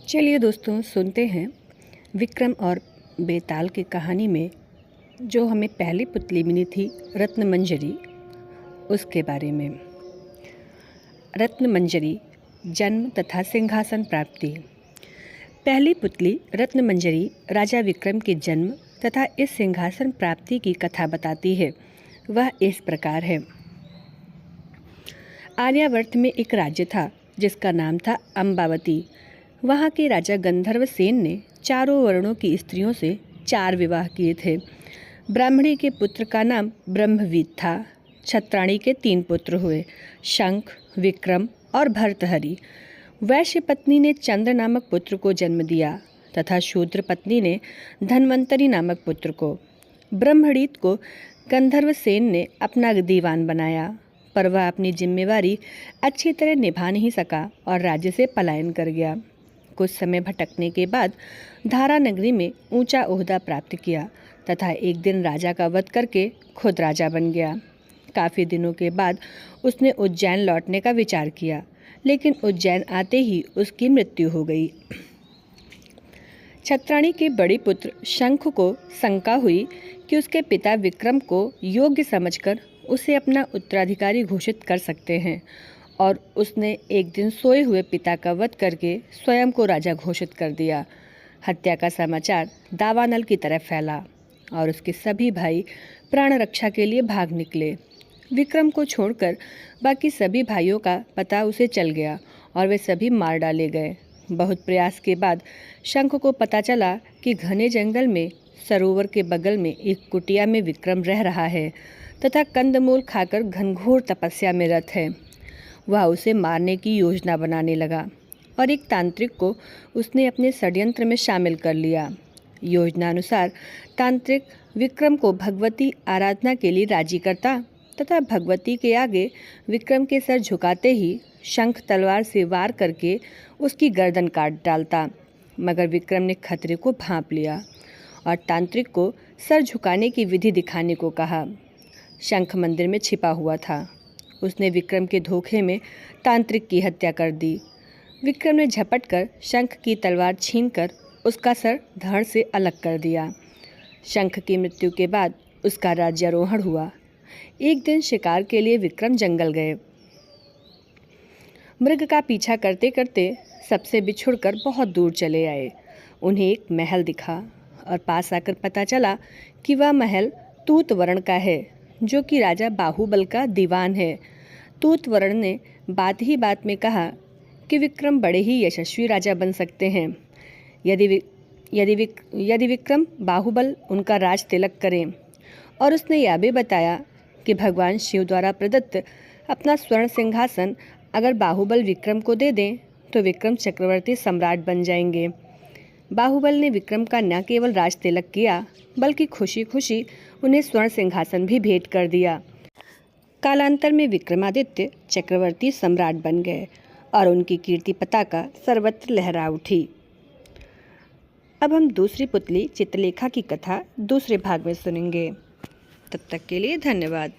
चलिए दोस्तों सुनते हैं विक्रम और बेताल की कहानी में जो हमें पहली पुतली मिली थी रत्नमंजरी, उसके बारे में। रत्नमंजरी जन्म तथा सिंहासन प्राप्ति। पहली पुतली रत्नमंजरी राजा विक्रम के जन्म तथा इस सिंहासन प्राप्ति की कथा बताती है। वह इस प्रकार है। आर्यावर्त में एक राज्य था जिसका नाम था अम्बावती। वहाँ के राजा गंधर्व सेन ने चारों वर्णों की स्त्रियों से 4 विवाह किए थे। ब्राह्मणी के पुत्र का नाम ब्रह्मवीत था। छत्राणी के 3 पुत्र हुए, शंख, विक्रम और भर्तहरि। वैश्य पत्नी ने चंद्र नामक पुत्र को जन्म दिया तथा शूद्र पत्नी ने धन्वंतरी नामक पुत्र को। ब्रह्मणीत को गंधर्व सेन ने अपना दीवान बनाया, पर वह अपनी जिम्मेवारी अच्छी तरह निभा नहीं सका और राज्य से पलायन कर गया। कुछ समय भटकने के बाद धारा नगरी में ऊंचा ओहदा प्राप्त किया तथा एक दिन राजा का वध करके खुद राजा बन गया। काफ़ी दिनों के बाद उसने उज्जैन लौटने का विचार किया, लेकिन उज्जैन आते ही उसकी मृत्यु हो गई। छत्राणी के बड़े पुत्र शंख को शंका हुई कि उसके पिता विक्रम को योग्य समझकर उसे अपना उत्तराधिकारी घोषित कर सकते हैं, और उसने एक दिन सोए हुए पिता का वध करके स्वयं को राजा घोषित कर दिया। हत्या का समाचार दावानल की तरफ फैला और उसके सभी भाई प्राण रक्षा के लिए भाग निकले। विक्रम को छोड़कर बाकी सभी भाइयों का पता उसे चल गया और वे सभी मार डाले गए। बहुत प्रयास के बाद शंख को पता चला कि घने जंगल में सरोवर के बगल में एक कुटिया में विक्रम रह रहा है तथा कंदमूल खाकर घनघोर तपस्या में रत है। वह उसे मारने की योजना बनाने लगा और एक तांत्रिक को उसने अपने षड्यंत्र में शामिल कर लिया। योजनानुसार तांत्रिक विक्रम को भगवती आराधना के लिए राजी करता तथा भगवती के आगे विक्रम के सर झुकाते ही शंख तलवार से वार करके उसकी गर्दन काट डालता। मगर विक्रम ने खतरे को भांप लिया और तांत्रिक को सर झुकाने की विधि दिखाने को कहा। शंख मंदिर में छिपा हुआ था। उसने विक्रम के धोखे में तांत्रिक की हत्या कर दी। विक्रम ने झपटकर शंख की तलवार छीनकर उसका सर धड़ से अलग कर दिया। शंख की मृत्यु के बाद उसका राज्यारोहण हुआ। एक दिन शिकार के लिए विक्रम जंगल गए। मृग का पीछा करते करते सबसे बिछुड़कर बहुत दूर चले आए। उन्हें एक महल दिखा और पास आकर पता चला कि वह महल तूत वर्ण का है, जो कि राजा बाहुबल का दीवान है। तूत वर्ण ने बात ही बात में कहा कि विक्रम बड़े ही यशस्वी राजा बन सकते हैं यदि विक्रम बाहुबल उनका राज तिलक करें। और उसने यह भी बताया कि भगवान शिव द्वारा प्रदत्त अपना स्वर्ण सिंहासन अगर बाहुबल विक्रम को दे दें तो विक्रम चक्रवर्ती सम्राट बन जाएंगे। बाहुबल ने विक्रम का न केवल राज तिलक किया, बल्कि खुशी खुशी उन्हें स्वर्ण सिंहासन भी भेंट कर दिया। कालांतर में विक्रमादित्य चक्रवर्ती सम्राट बन गए और उनकी कीर्ति पताका सर्वत्र लहरा उठी। अब हम दूसरी पुतली चित्रलेखा की कथा दूसरे भाग में सुनेंगे। तब तक के लिए धन्यवाद।